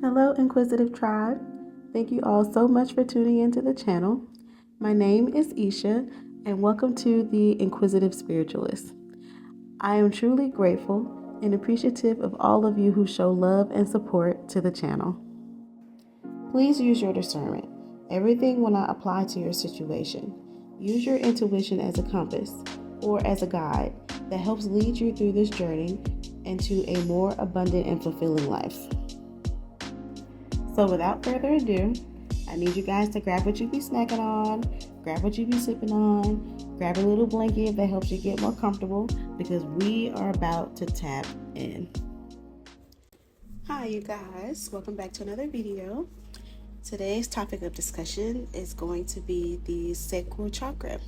Hello, Inquisitive Tribe. Thank you all so much for tuning into the channel. My name is Esha, and welcome to the Inquisitive Spiritualist. I am truly grateful and appreciative of all of you who show love and support to the channel. Please use your discernment. Everything will not apply to your situation. Use your intuition as a compass or as a guide that helps lead you through this journey into a more abundant and fulfilling life. So without further ado, I need you guys to grab what you be snacking on, grab what you be sipping on, grab a little blanket that helps you get more comfortable because we are about to tap in. Hi you guys, welcome back to another video. Today's topic of discussion is going to be the sacral chakra.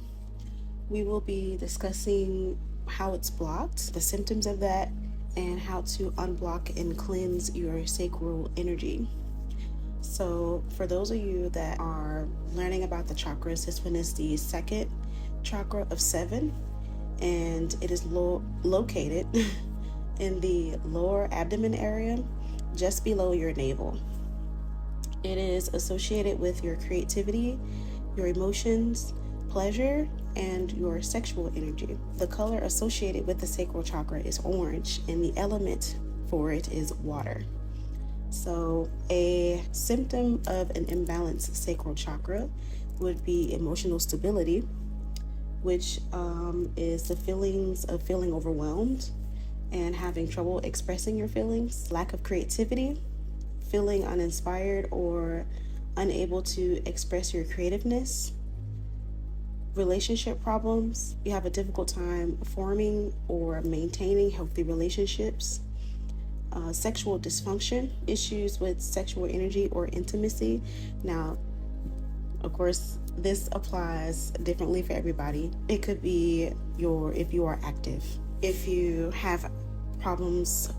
We will be discussing how it's blocked, the symptoms of that, and how to unblock and cleanse your sacral energy. So for those of you that are learning about the chakras, this one is the second chakra of 7, and it is located in the lower abdomen area, just below your navel. It is associated with your creativity, your emotions, pleasure, and your sexual energy. The color associated with the sacral chakra is orange, and the element for it is water. So a symptom of an imbalanced sacral chakra would be emotional stability, which is the feelings of feeling overwhelmed and having trouble expressing your feelings, lack of creativity, feeling uninspired or unable to express your creativeness, relationship problems, you have a difficult time forming or maintaining healthy relationships, sexual dysfunction, issues with sexual energy or intimacy. Now, of course, this applies differently for everybody. It could be if you are active, if you have problems,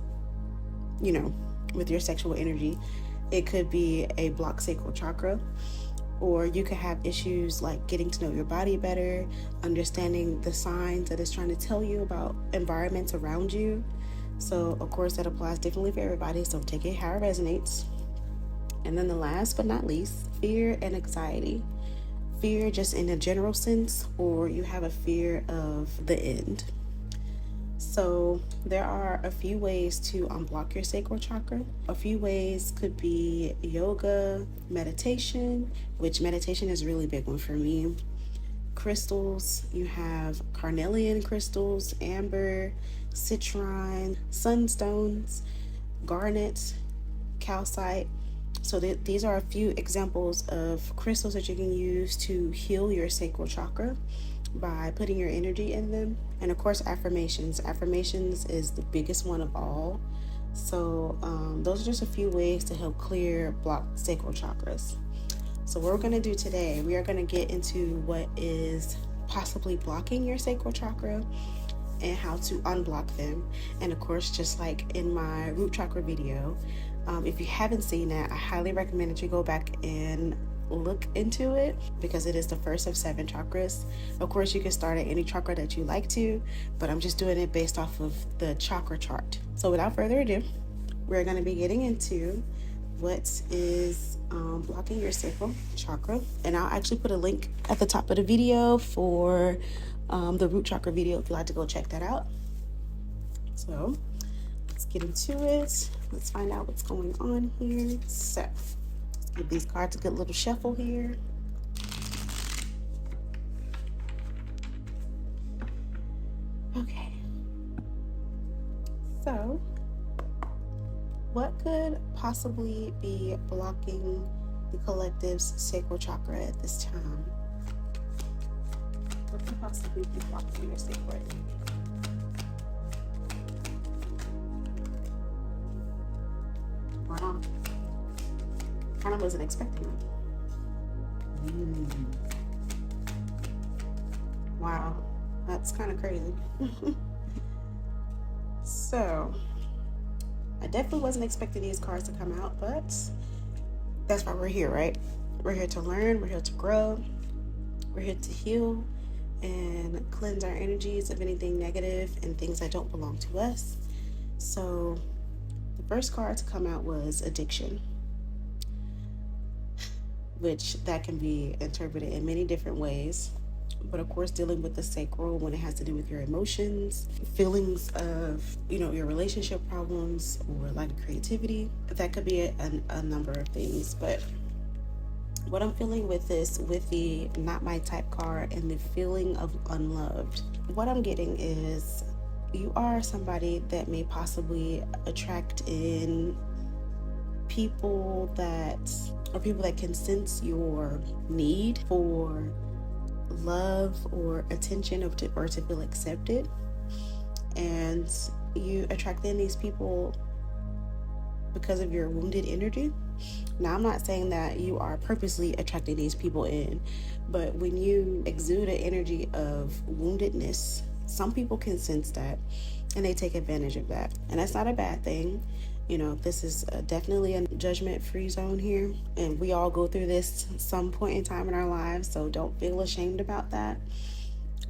with your sexual energy, it could be a blocked sacral chakra, or you could have issues like getting to know your body better, understanding the signs that it's trying to tell you about environments around you. So of course that applies differently for everybody, so take it how it resonates. And then the last but not least, fear and anxiety. Fear just in a general sense, or you have a fear of the end. So there are a few ways to unblock your sacral chakra. A few ways could be yoga, meditation, which meditation is a really big one for me. Crystals, you have Carnelian crystals, amber, Citrine, sunstones, garnet, calcite. So these are a few examples of crystals that you can use to heal your sacral chakra by putting your energy in them. And of course, affirmations. Affirmations is the biggest one of all. So those are just a few ways to help clear blocked sacral chakras. So what we're going to do today, we are going to get into what is possibly blocking your sacral chakra and how to unblock them. And of course, just like in my root chakra video, if you haven't seen that, I highly recommend that you go back and look into it because it is the first of 7 chakras. Of course, you can start at any chakra that you like to, but I'm just doing it based off of the chakra chart. So without further ado, we're going to be getting into what is blocking your sacral chakra, and I'll actually put a link at the top of the video for the root chakra video if you'd like to go check that out. So let's get into it. Let's find out what's going on here. So let's give these cards a good little shuffle here. Okay, so what could possibly be blocking the collective's sacral chakra at this time? What could possibly be blocking your sacral? Wow. Kind of wasn't expecting that. Wow, that's kind of crazy. So I definitely wasn't expecting these cards to come out, but that's why we're here, right? We're here to learn, we're here to grow, we're here to heal and cleanse our energies of anything negative and things that don't belong to us. So the first card to come out was addiction. which that can be interpreted in many different ways. But of course, dealing with the sacral when it has to do with your emotions, feelings of, your relationship problems or lack of creativity. That could be a number of things. But what I'm feeling with this, with the not my type card and the feeling of unloved, what I'm getting is you are somebody that may possibly attract in people that can sense your need for love or attention, or to feel accepted, and you attract in these people because of your wounded energy. Now, I'm not saying that you are purposely attracting these people in, but when you exude an energy of woundedness, some people can sense that and they take advantage of that, and that's not a bad thing. This is definitely a judgment-free zone here, and we all go through this some point in time in our lives, so don't feel ashamed about that.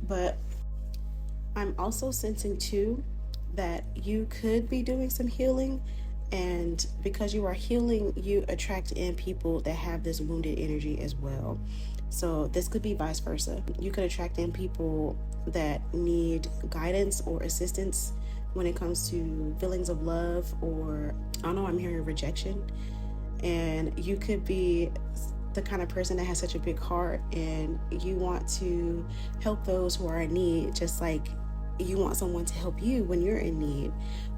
But I'm also sensing too that you could be doing some healing, and because you are healing, you attract in people that have this wounded energy as well. So this could be vice versa. You could attract in people that need guidance or assistance when it comes to feelings of love, or I'm hearing rejection. And you could be the kind of person that has such a big heart and you want to help those who are in need, just like you want someone to help you when you're in need.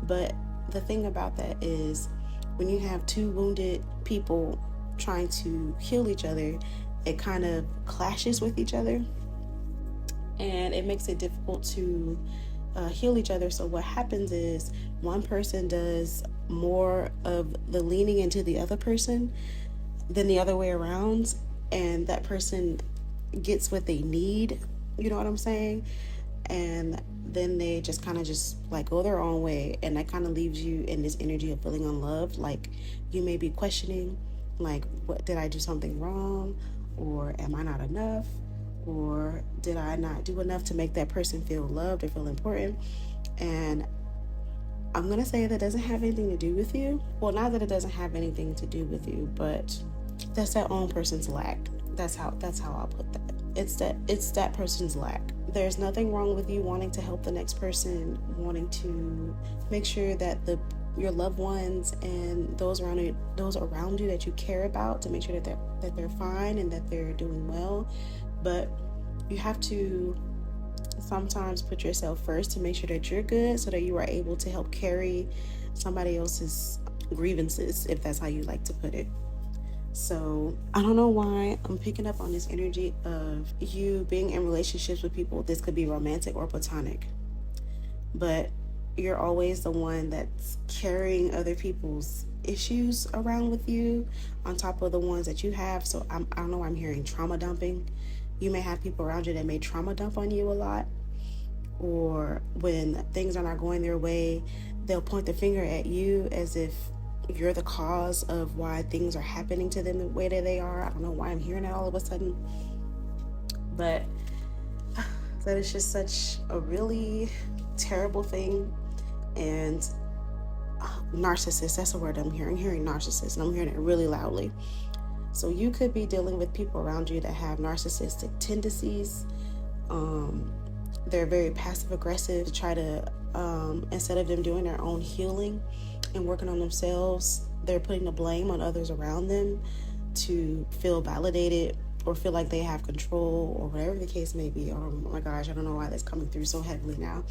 But the thing about that is, when you have two wounded people trying to heal each other, it kind of clashes with each other and it makes it difficult to heal each other. So what happens is one person does more of the leaning into the other person than the other way around, and that person gets what they need, you know what I'm saying? And then they just kind of like go their own way, and that kind of leaves you in this energy of feeling unloved. Like you may be questioning, like, what, did I do something wrong, or am I not enough, or did I not do enough to make that person feel loved or feel important? And I'm gonna say that doesn't have anything to do with you. Well, not that it doesn't have anything to do with you, but that's that own person's lack. That's how I'll put that. It's that person's lack. There's nothing wrong with you wanting to help the next person, wanting to make sure that your loved ones and those around you that you care about, to make sure that they're fine and that they're doing well. But you have to sometimes put yourself first to make sure that you're good, so that you are able to help carry somebody else's grievances, if that's how you like to put it. So I don't know why I'm picking up on this energy of you being in relationships with people. This could be romantic or platonic, but you're always the one that's carrying other people's issues around with you on top of the ones that you have. So I don't know, I'm hearing trauma dumping. You may have people around you that may trauma dump on you a lot, or when things are not going their way, they'll point the finger at you as if you're the cause of why things are happening to them the way that they are. I don't know why I'm hearing that all of a sudden, but that is just such a really terrible thing. And narcissist, that's the word I'm hearing narcissist, and I'm hearing it really loudly. So you could be dealing with people around you that have narcissistic tendencies. They're very passive aggressive, try to instead of them doing their own healing and working on themselves, they're putting the blame on others around them to feel validated or feel like they have control, or whatever the case may be. Oh my gosh, I don't know why that's coming through so heavily now,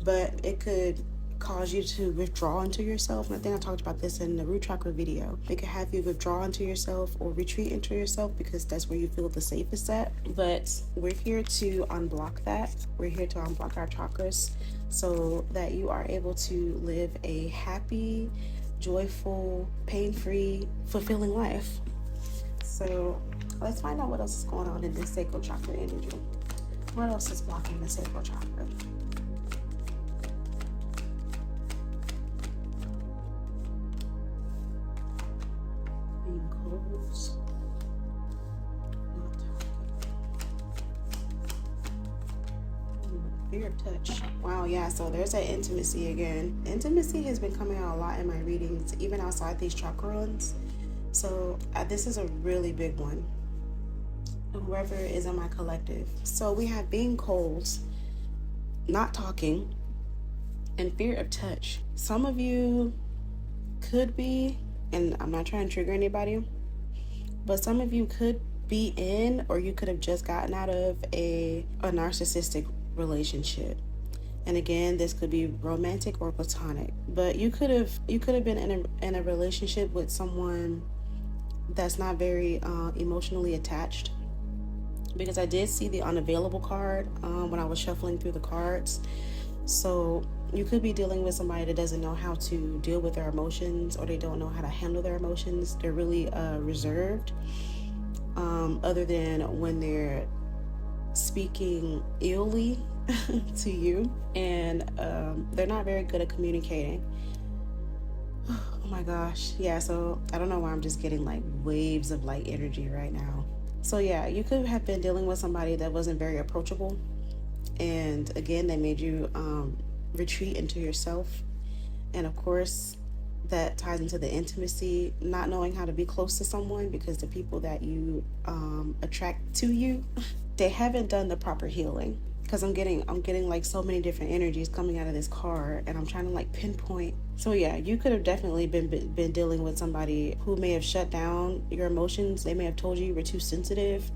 but it could cause you to withdraw into yourself. And I think I talked about this in the root chakra video. It could have you withdraw into yourself or retreat into yourself because that's where you feel the safest at. But we're here to unblock that. We're here to unblock our chakras so that you are able to live a happy, joyful, pain-free, fulfilling life. So let's find out what else is going on in this sacral chakra energy. What else is blocking the sacral chakra? Fear of touch. Wow, yeah, so there's that intimacy again. Intimacy has been coming out a lot in my readings, even outside these chakra runs. So this is a really big one. whoever is in my collective. So we have being cold, not talking, and fear of touch. Some of you could be, and I'm not trying to trigger anybody, but some of you could be in, or you could have just gotten out of a narcissistic relationship. And again, this could be romantic or platonic, but you could have been in a relationship with someone that's not very emotionally attached, because I did see the unavailable card when I was shuffling through the cards. So you could be dealing with somebody that doesn't know how to deal with their emotions, or they don't know how to handle their emotions. They're really reserved, other than when they're speaking illy to you, and they're not very good at communicating. Oh my gosh. Yeah, so I don't know why I'm just getting like waves of light energy right now. So yeah, you could have been dealing with somebody that wasn't very approachable, and again, they made you retreat into yourself. And of course, that ties into the intimacy, not knowing how to be close to someone, because the people that you attract to you, they haven't done the proper healing. Because I'm getting like so many different energies coming out of this card, and I'm trying to like pinpoint. So yeah, you could have definitely been dealing with somebody who may have shut down your emotions. They may have told you were too sensitive,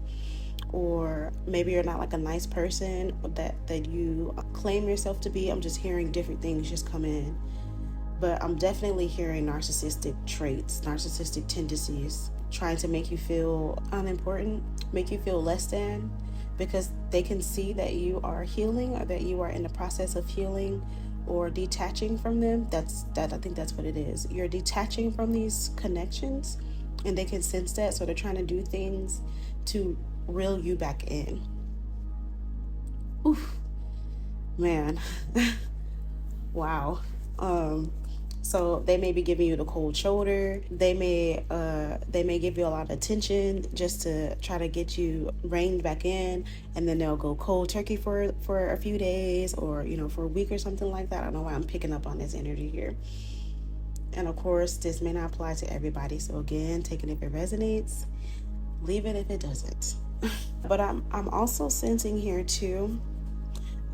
or maybe you're not like a nice person that you claim yourself to be. I'm just hearing different things just come in, but I'm definitely hearing narcissistic traits, narcissistic tendencies, trying to make you feel unimportant, make you feel less than, because they can see that you are healing, or that you are in the process of healing or detaching from them. I think that's what it is. You're detaching from these connections, and they can sense that, so they're trying to do things to reel you back in. Oof, man. Wow. So they may be giving you the cold shoulder. They may give you a lot of attention just to try to get you reined back in, and then they'll go cold turkey for a few days, or for a week or something like that. I don't know why I'm picking up on this energy here. And of course, this may not apply to everybody. So again, take it if it resonates, leave it if it doesn't. But I'm also sensing here too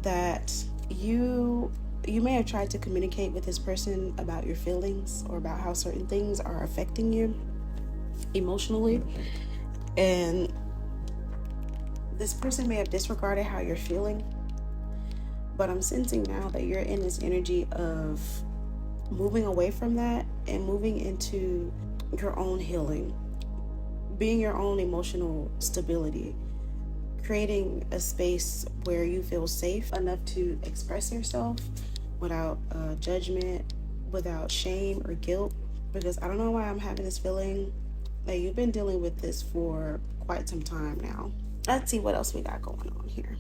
that you may have tried to communicate with this person about your feelings, or about how certain things are affecting you emotionally, and this person may have disregarded how you're feeling. But I'm sensing now that you're in this energy of moving away from that and moving into your own healing, being your own emotional stability, creating a space where you feel safe enough to express yourself without judgment, without shame or guilt. Because I don't know why I'm having this feeling that you've been dealing with this for quite some time now. Let's see what else we got going on here.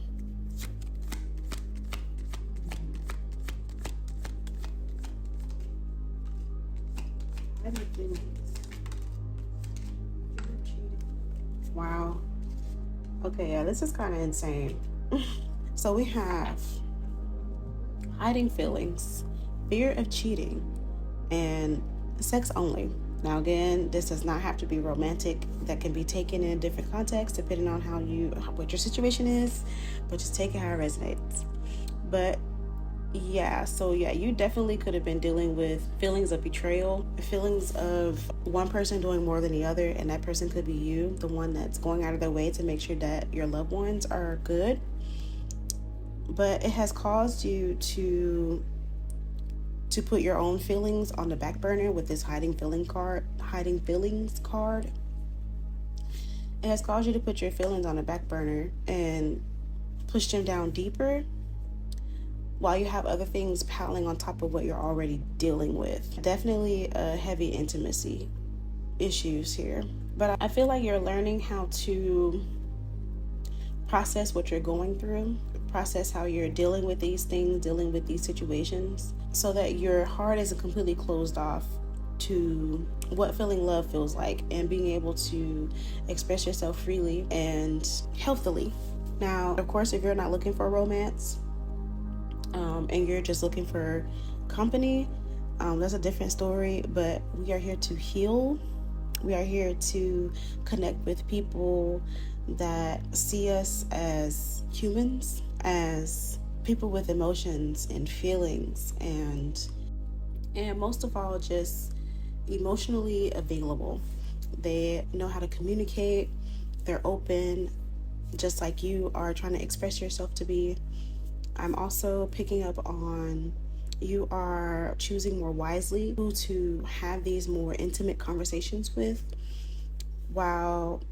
Wow. Okay, yeah, this is kind of insane. So we have hiding feelings, fear of cheating, and sex only. Now again, this does not have to be romantic. That can be taken in different contexts depending on what your situation is, but just take it how it resonates. But yeah, so yeah, you definitely could have been dealing with feelings of betrayal, feelings of one person doing more than the other, and that person could be you, the one that's going out of their way to make sure that your loved ones are good. But it has caused you to put your own feelings on the back burner with this hiding feelings card. It has caused you to put your feelings on the back burner and push them down deeper, while you have other things piling on top of what you're already dealing with. Definitely heavy intimacy issues here. But I feel like you're learning how to process what you're going through, process how you're dealing with these things, dealing with these situations, so that your heart isn't completely closed off to what feeling love feels like, and being able to express yourself freely and healthily. Now, of course, if you're not looking for romance, and you're just looking for company, that's a different story. But we are here to heal. We are here to connect with people that see us as humans, as people with emotions and feelings, and most of all, just emotionally available. They know how to communicate, they're open, just like you are trying to express yourself to be. I'm also picking up on you are choosing more wisely who to have these more intimate conversations with, while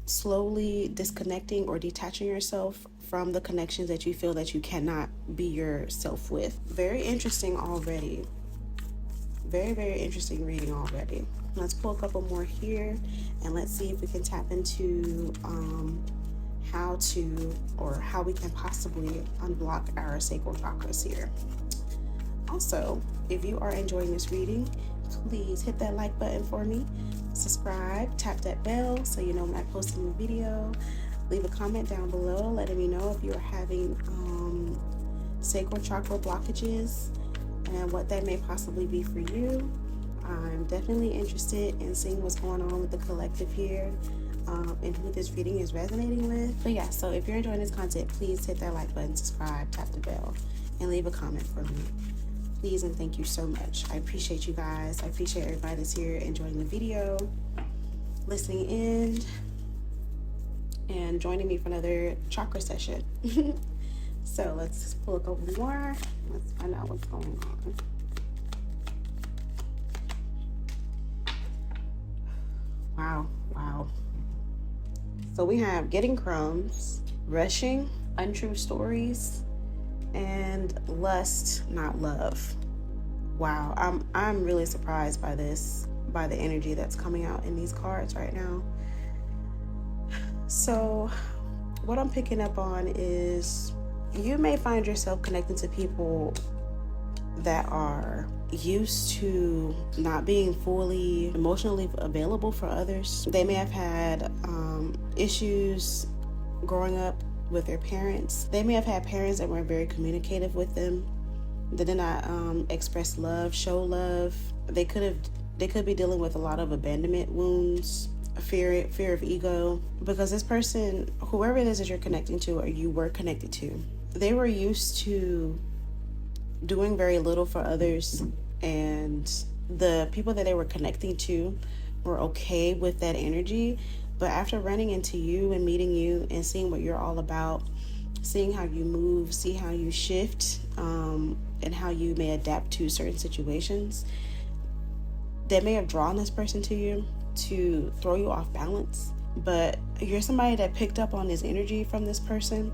slowly disconnecting or detaching yourself from the connections that you feel that you cannot be yourself with. Very interesting already. Very, very interesting reading already. Let's pull a couple more here and let's see if we can tap into how we can possibly unblock our sacral chakras here. Also, if you are enjoying this reading, please hit that like button for me, subscribe, tap that bell so you know when I post a new video. Leave a comment down below letting me know if you're having sacral chakra blockages and what that may possibly be for you. I'm definitely interested in seeing what's going on with the collective here, and who this reading is resonating with. But yeah, so if you're enjoying this content, please hit that like button, subscribe, tap the bell, and leave a comment for me. Please and thank you so much. I appreciate you guys. I appreciate everybody that's here enjoying the video, listening in, and joining me for another chakra session. So let's pull a couple more. Let's find out what's going on. Wow. So we have getting crumbs, rushing, untrue stories, and lust, not love. Wow, I'm really surprised by this, by the energy that's coming out in these cards right now. So what I'm picking up on is you may find yourself connecting to people that are used to not being fully emotionally available for others. They may have had issues growing up with their parents. They may have had parents that weren't very communicative with them, that did not express love, show love. They could be dealing with a lot of abandonment wounds, fear of ego, because this person, whoever it is that you're connecting to or you were connected to, they were used to doing very little for others, and the people that they were connecting to were okay with that energy. But after running into you and meeting you and seeing what you're all about, seeing how you move, see how you shift, and how you may adapt to certain situations, that may have drawn this person to you to throw you off balance. But you're somebody that picked up on this energy from this person.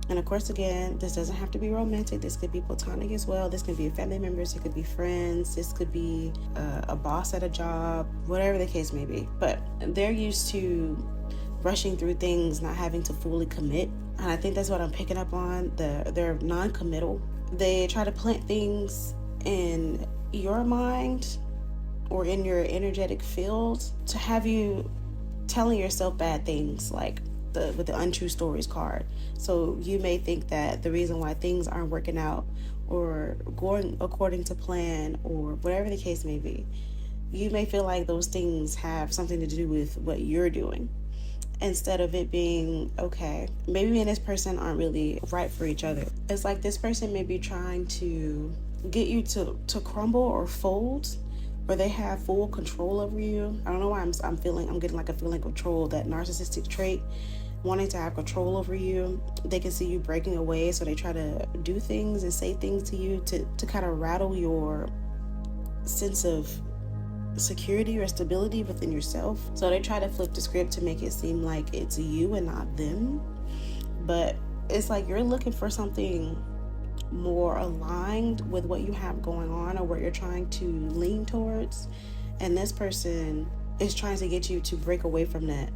And of course, again, this doesn't have to be romantic. This could be platonic as well. This could be family members. It could be friends. This could be a boss at a job, whatever the case may be. But they're used to rushing through things, not having to fully commit. And I think that's what I'm picking up on. They're non-committal. They try to plant things in your mind or in your energetic field to have you telling yourself bad things, like with the untrue stories card. So you may think that the reason why things aren't working out or going according to plan or whatever the case may be, you may feel like those things have something to do with what you're doing, instead of it being, okay, maybe me and this person aren't really right for each other. It's like this person may be trying to get you to crumble or fold, where they have full control over you. I don't know why I'm getting like a feeling of control, that narcissistic trait, wanting to have control over you. They can see you breaking away, so they try to do things and say things to you to kind of rattle your sense of security or stability within yourself. So they try to flip the script to make it seem like it's you and not them. But it's like you're looking for something more aligned with what you have going on or what you're trying to lean towards, and this person is trying to get you to break away from that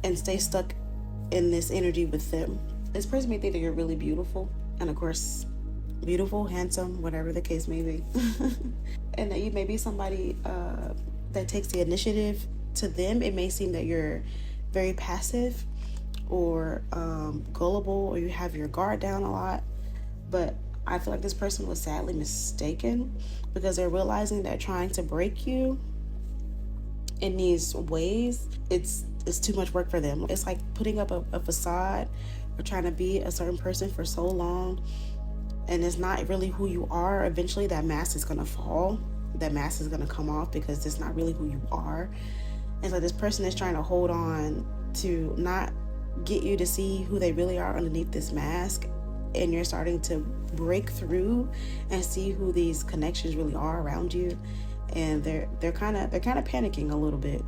and stay stuck in this energy with them. This person may think that you're really beautiful, and of course, beautiful, handsome, whatever the case may be, and that you may be somebody that takes the initiative. To them, it may seem that you're very passive or gullible, or you have your guard down a lot. But I feel like this person was sadly mistaken, because they're realizing that trying to break you in these ways, it's it's too much work for them. It's like putting up a facade or trying to be a certain person for so long, and it's not really who you are. Eventually that mask is going to fall. That mask is going to come off because it's not really who you are. And so this person is trying to hold on to not get you to see who they really are underneath this mask, and you're starting to break through and see who these connections really are around you. And they're kind of panicking a little bit.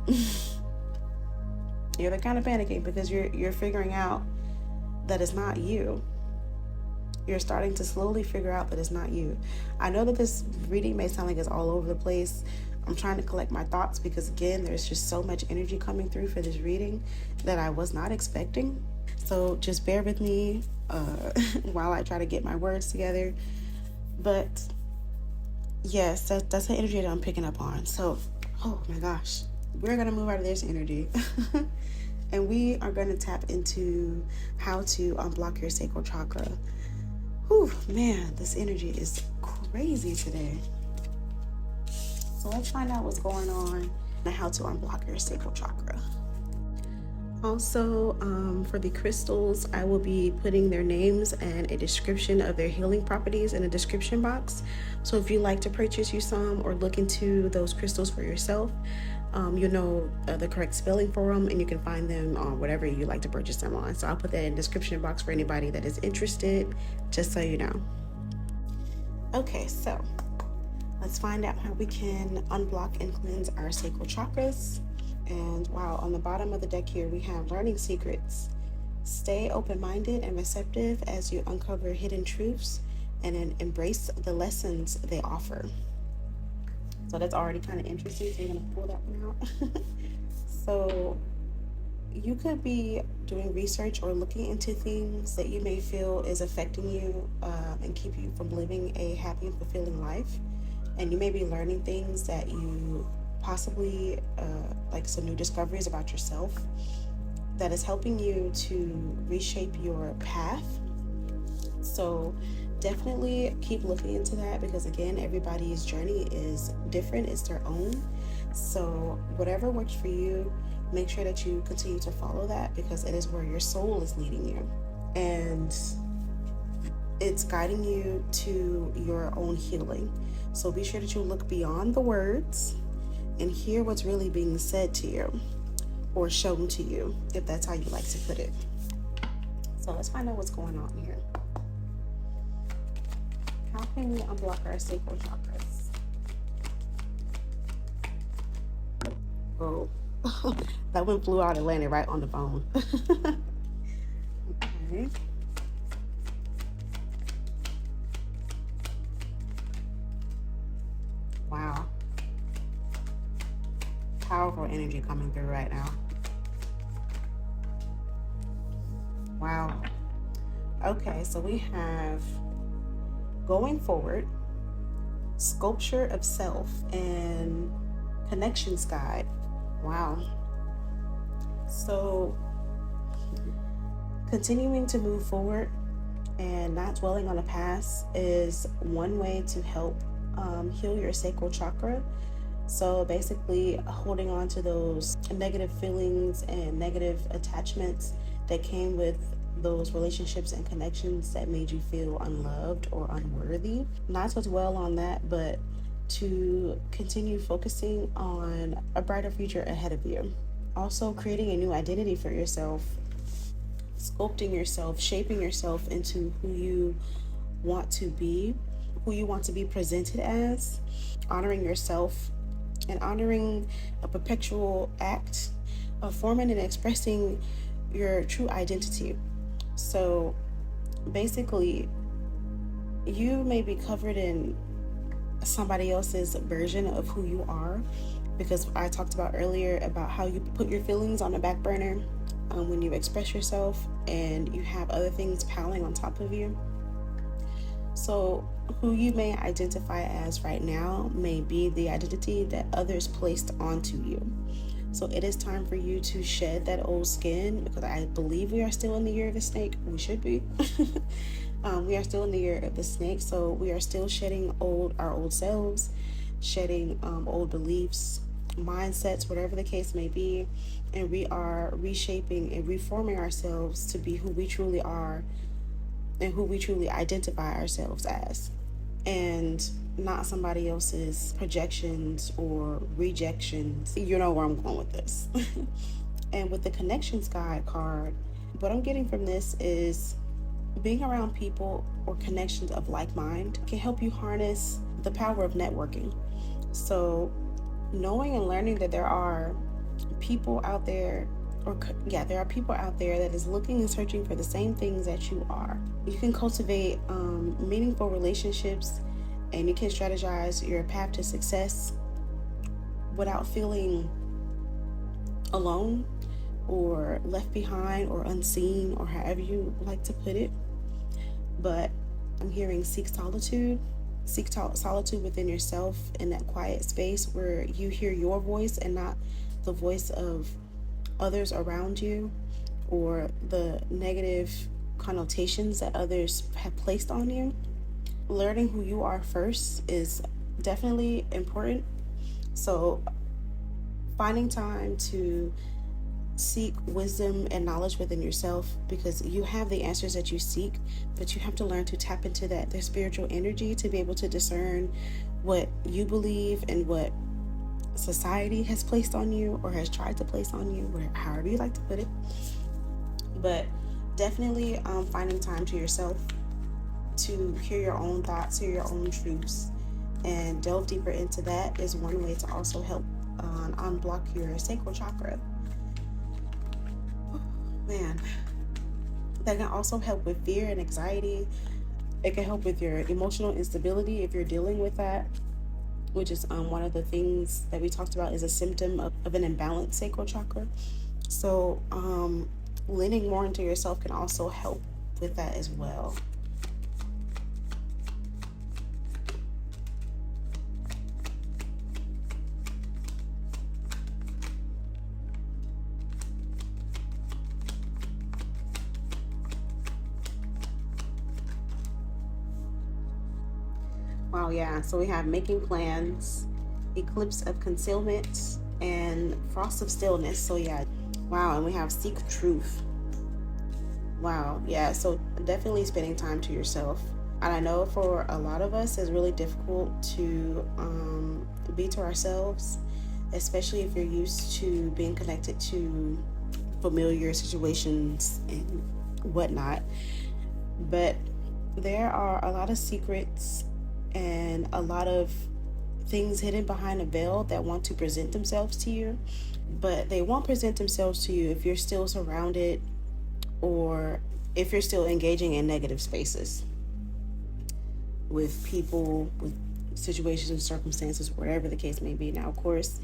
Yeah, they're kind of panicking because you're figuring out that it's not you. You're starting to slowly figure out that it's not you. I know that this reading may sound like it's all over the place. I'm trying to collect my thoughts because, again, there's just so much energy coming through for this reading that I was not expecting. So just bear with me while I try to get my words together. But yes, that's the energy that I'm picking up on. So, oh my gosh, we're going to move out of this energy. And we are going to tap into how to unblock your sacral chakra. Whew, man, this energy is crazy today. So let's find out what's going on and how to unblock your sacral chakra. Also, for the crystals, I will be putting their names and a description of their healing properties in the description box. So if you'd like to purchase you some or look into those crystals for yourself, you know the correct spelling for them, and you can find them on whatever you like to purchase them on. So I'll put that in the description box for anybody that is interested, just so you know. Okay, so let's find out how we can unblock and cleanse our sacral chakras. And wow, on the bottom of the deck here, we have learning secrets. Stay open-minded and receptive as you uncover hidden truths and then embrace the lessons they offer. So that's already kind of interesting. So you're going to pull that one out. So you could be doing research or looking into things that you may feel is affecting you and keep you from living a happy and fulfilling life. And you may be learning things that you possibly like some new discoveries about yourself that is helping you to reshape your path. So definitely keep looking into that, because again, everybody's journey is different. It's their own. So whatever works for you, make sure that you continue to follow that, because it is where your soul is leading you, and it's guiding you to your own healing. So be sure that you look beyond the words and hear what's really being said to you or shown to you, if that's how you like to put it. So let's find out what's going on here. How can we unblock our sacral chakras? Oh, that one flew out and landed right on the phone. Okay. Wow. Powerful energy coming through right now. Wow. Okay, so we have going forward, sculpture of self, and connections guide. Wow. So continuing to move forward and not dwelling on the past is one way to help heal your sacral chakra. So basically holding on to those negative feelings and negative attachments that came with those relationships and connections that made you feel unloved or unworthy. Not to dwell on that, but to continue focusing on a brighter future ahead of you. Also creating a new identity for yourself, sculpting yourself, shaping yourself into who you want to be, who you want to be presented as, honoring yourself, and honoring a perpetual act of forming and expressing your true identity. So basically, you may be covered in somebody else's version of who you are, because I talked about earlier about how you put your feelings on the back burner when you express yourself and you have other things piling on top of you. So who you may identify as right now may be the identity that others placed onto you. So it is time for you to shed that old skin, because I believe we are still in the year of the snake. We should be. We are still in the year of the snake, so we are still shedding our old selves, shedding old beliefs, mindsets, whatever the case may be, and we are reshaping and reforming ourselves to be who we truly are and who we truly identify ourselves as, and not somebody else's projections or rejections. You know where I'm going with this. And with the connections guide card, what I'm getting from this is being around people or connections of like mind can help you harness the power of networking. So knowing and learning that there are people out there, there are people out there that is looking and searching for the same things that you are. You can cultivate meaningful relationships, and you can strategize your path to success without feeling alone or left behind or unseen, or however you like to put it. But I'm hearing seek solitude within yourself, in that quiet space where you hear your voice and not the voice of others around you or the negative connotations that others have placed on you. Learning who you are first is definitely important. So finding time to seek wisdom and knowledge within yourself, because you have the answers that you seek, but you have to learn to tap into their spiritual energy to be able to discern what you believe and what society has placed on you or has tried to place on you, however you like to put it. But definitely finding time to yourself to hear your own thoughts, hear your own truths, and delve deeper into that is one way to also help unblock your sacral chakra. Man, that can also help with fear and anxiety. It can help with your emotional instability if you're dealing with that, which is one of the things that we talked about is a symptom of an imbalanced sacral chakra. So leaning more into yourself can also help with that as well. Wow, yeah. So we have making plans, eclipse of concealment, and frost of stillness. So yeah, wow. And we have seek truth. Wow, yeah. So definitely spending time to yourself. And I know for a lot of us, it's really difficult to be to ourselves, especially if you're used to being connected to familiar situations and whatnot. But there are a lot of secrets and a lot of things hidden behind a veil that want to present themselves to you, but they won't present themselves to you if you're still surrounded or if you're still engaging in negative spaces with people, with situations and circumstances, whatever the case may be. Now, of course,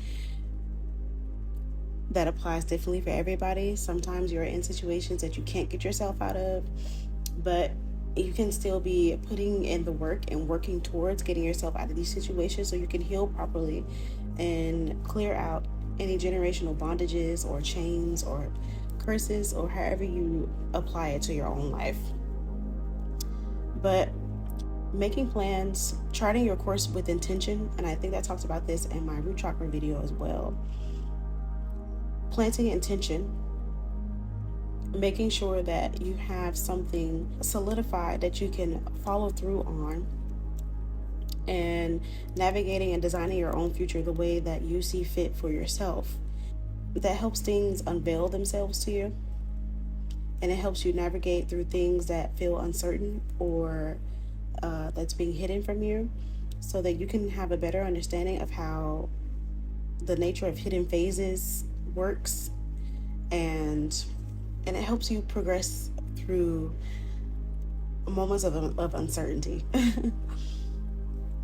that applies differently for everybody. Sometimes you're in situations that you can't get yourself out of, but you can still be putting in the work and working towards getting yourself out of these situations so you can heal properly and clear out any generational bondages or chains or curses or however you apply it to your own life. But making plans, charting your course with intention, and I think I talked about this in my root chakra video as well. Planting intention, making sure that you have something solidified that you can follow through on, and navigating and designing your own future the way that you see fit for yourself. That helps things unveil themselves to you, and it helps you navigate through things that feel uncertain or that's being hidden from you, so that you can have a better understanding of how the nature of hidden phases works, and it helps you progress through moments of uncertainty.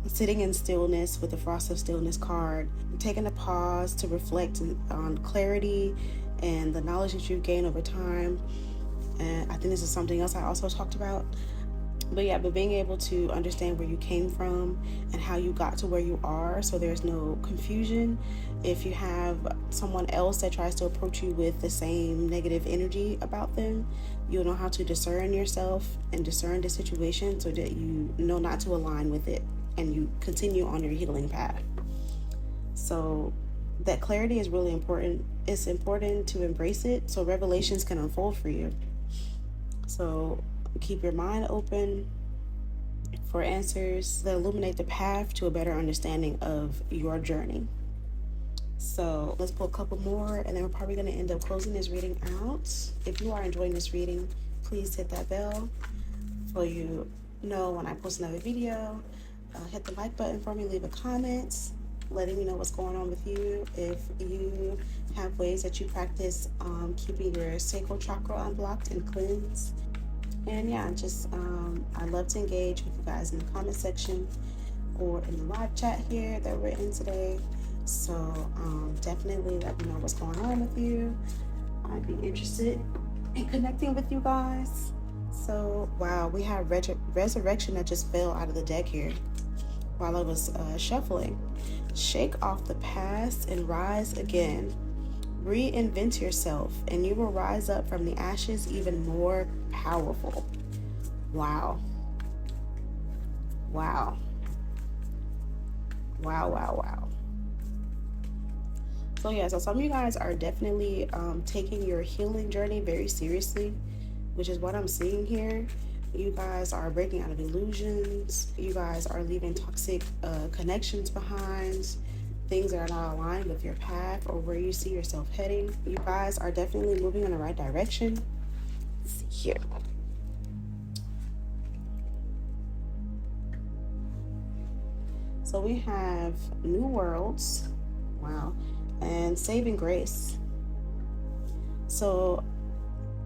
Sitting in stillness with the frost of stillness card, taking a pause to reflect on clarity and the knowledge that you've gained over time. And I think this is something else I also talked about. But being able to understand where you came from and how you got to where you are, so there's no confusion. If you have someone else that tries to approach you with the same negative energy about them, you'll know how to discern yourself and discern the situation so that you know not to align with it and you continue on your healing path. So that clarity is really important. It's important to embrace it so revelations can unfold for you. So keep your mind open for answers that illuminate the path to a better understanding of your journey. So let's pull a couple more, and then we're probably going to end up closing this reading out. If you are enjoying this reading, please hit that bell so you know when I post another video. Hit the like button for me, leave a comment letting me know what's going on with you. If you have ways that you practice keeping your sacral chakra unblocked and cleansed. And yeah, just I love to engage with you guys in the comment section or in the live chat here that we're in today. So definitely let me know what's going on with you. I'd be interested in connecting with you guys. So wow, we have resurrection that just fell out of the deck here while I was shuffling. Shake off the past and rise again. Reinvent yourself and you will rise up from the ashes even more powerful. Wow. Wow. Wow, wow, wow. So yeah, so some of you guys are definitely taking your healing journey very seriously, which is what I'm seeing here. You guys are breaking out of illusions. You guys are leaving toxic connections behind, things that are not aligned with your path or where you see yourself heading. You guys are definitely moving in the right direction. Let's see here. So we have new worlds, wow, and saving grace. So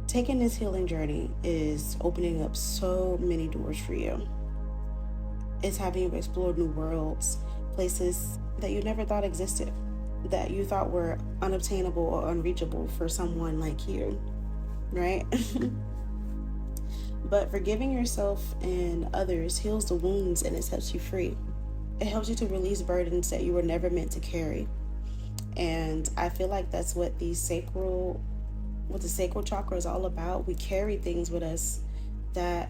taking this healing journey is opening up so many doors for you. It's having you explore new worlds, places that you never thought existed, that you thought were unobtainable or unreachable for someone like you, right? But forgiving yourself and others heals the wounds and it sets you free. It helps you to release burdens that you were never meant to carry. And I feel like that's what the sacral chakra is all about. We carry things with us that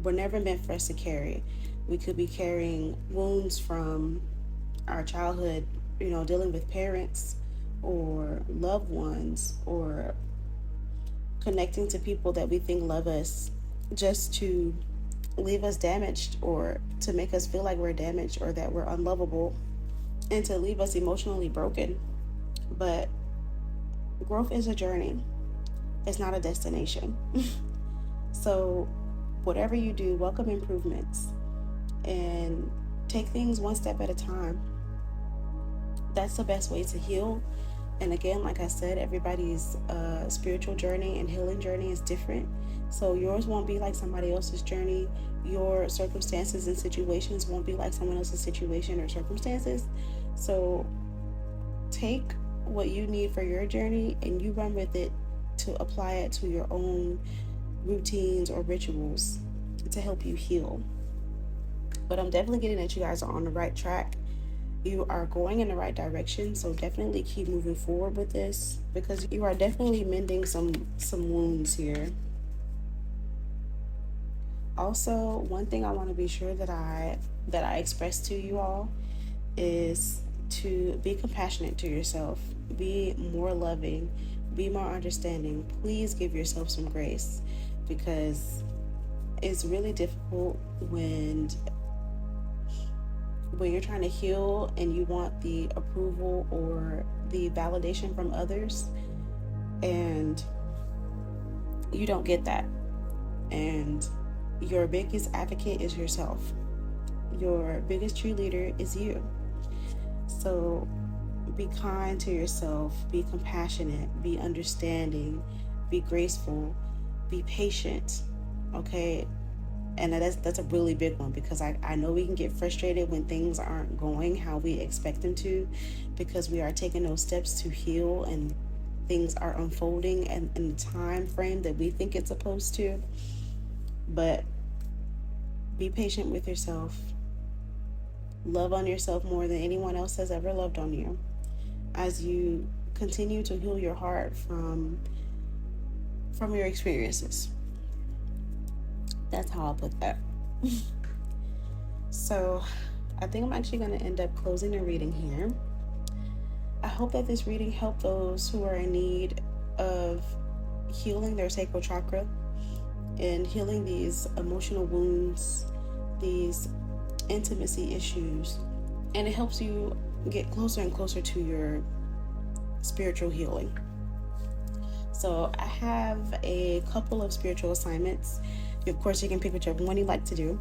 were never meant for us to carry. We could be carrying wounds from our childhood, dealing with parents or loved ones, or connecting to people that we think love us just to leave us damaged, or to make us feel like we're damaged or that we're unlovable, and to leave us emotionally broken. But growth is a journey. It's not a destination. So whatever you do, welcome improvements and take things one step at a time. That's the best way to heal. And again, like I said, everybody's spiritual journey and healing journey is different. So yours won't be like somebody else's journey. Your circumstances and situations won't be like someone else's situation or circumstances. So take what you need for your journey and you run with it to apply it to your own routines or rituals to help you heal. But I'm definitely getting that you guys are on the right track. You are going in the right direction, so definitely keep moving forward with this, because you are definitely mending some wounds here. Also, one thing I want to be sure that I express to you all is to be compassionate to yourself, be more loving, be more understanding. Please give yourself some grace, because it's really difficult when you're trying to heal and you want the approval or the validation from others, and you don't get that. And your biggest advocate is yourself. Your biggest cheerleader is you. So be kind to yourself, be compassionate, be understanding, be graceful, be patient, okay? And that's a really big one, because I know we can get frustrated when things aren't going how we expect them to, because we are taking those steps to heal and things are unfolding and in the time frame that we think it's supposed to. But be patient with yourself. Love on yourself more than anyone else has ever loved on you, as you continue to heal your heart from your experiences. That's how I'll put that. So I think I'm actually going to end up closing the reading here. I hope that this reading helped those who are in need of healing their sacral chakra and healing these emotional wounds, these intimacy issues, and it helps you get closer and closer to your spiritual healing. So I have a couple of spiritual assignments. Of course, you can pick whichever one you like to do,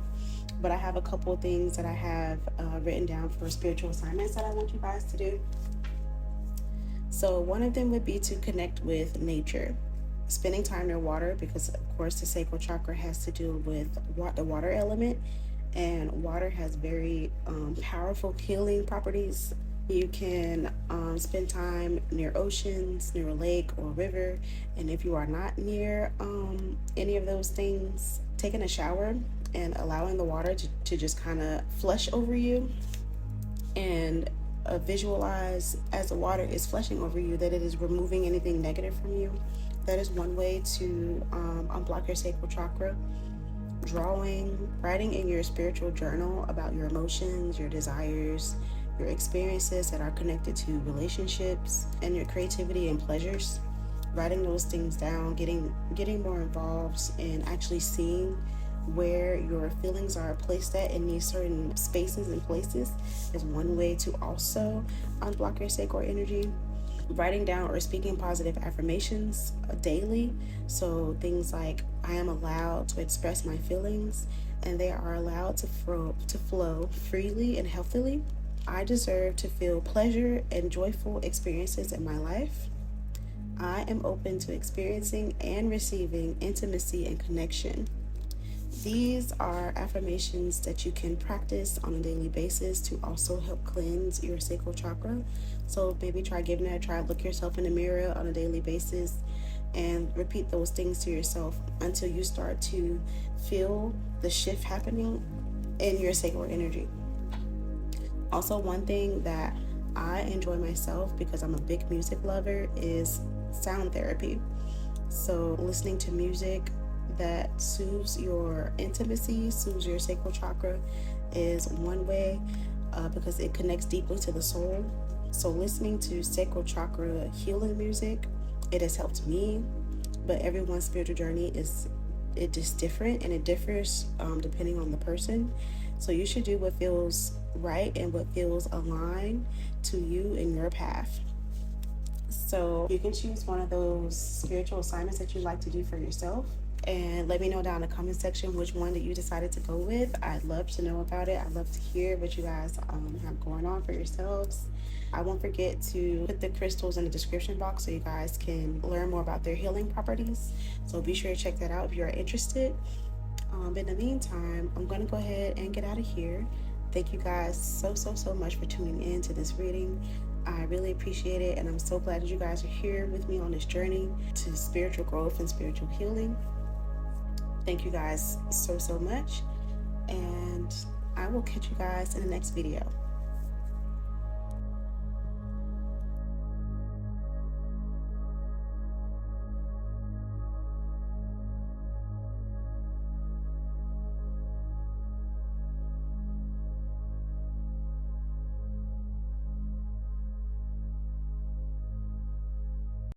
but I have a couple of things that I have written down for spiritual assignments that I want you guys to do. So one of them would be to connect with nature, spending time near water, because of course the sacral chakra has to do with the water element, and water has very powerful healing properties. You can spend time near oceans, near a lake or a river, and if you are not near any of those things, taking a shower and allowing the water to just kind of flush over you, and visualize as the water is flushing over you that it is removing anything negative from you. That is one way to unblock your sacral chakra. Drawing, writing in your spiritual journal about your emotions, your desires, your experiences that are connected to relationships, and your creativity and pleasures. Writing those things down, getting more involved in actually seeing where your feelings are placed at in these certain spaces and places is one way to also unblock your sacral energy. Writing down or speaking positive affirmations daily. So things like, I am allowed to express my feelings and they are allowed to flow freely and healthily. I deserve to feel pleasure and joyful experiences in my life. I am open to experiencing and receiving intimacy and connection. These are affirmations that you can practice on a daily basis to also help cleanse your sacral chakra. So maybe try giving that a try. Look yourself in the mirror on a daily basis and repeat those things to yourself until you start to feel the shift happening in your sacral energy. Also, one thing that I enjoy myself, because I'm a big music lover, is sound therapy. So listening to music that soothes your intimacy, soothes your sacral chakra, is one way because it connects deeply to the soul. So listening to sacral chakra healing music, it has helped me, but everyone's spiritual journey is just different, and it differs depending on the person. So you should do what feels right and what feels aligned to you and your path. So you can choose one of those spiritual assignments that you'd like to do for yourself, and let me know down in the comment section which one that you decided to go with. I'd love to know about it. I'd love to hear what you guys have going on for yourselves. I won't forget to put the crystals in the description box so you guys can learn more about their healing properties. So be sure to check that out if you're interested. But in the meantime, I'm going to go ahead and get out of here. Thank you guys so much for tuning in to this reading. I really appreciate it, and I'm so glad that you guys are here with me on this journey to spiritual growth and spiritual healing. Thank you guys so much, and I will catch you guys in the next video.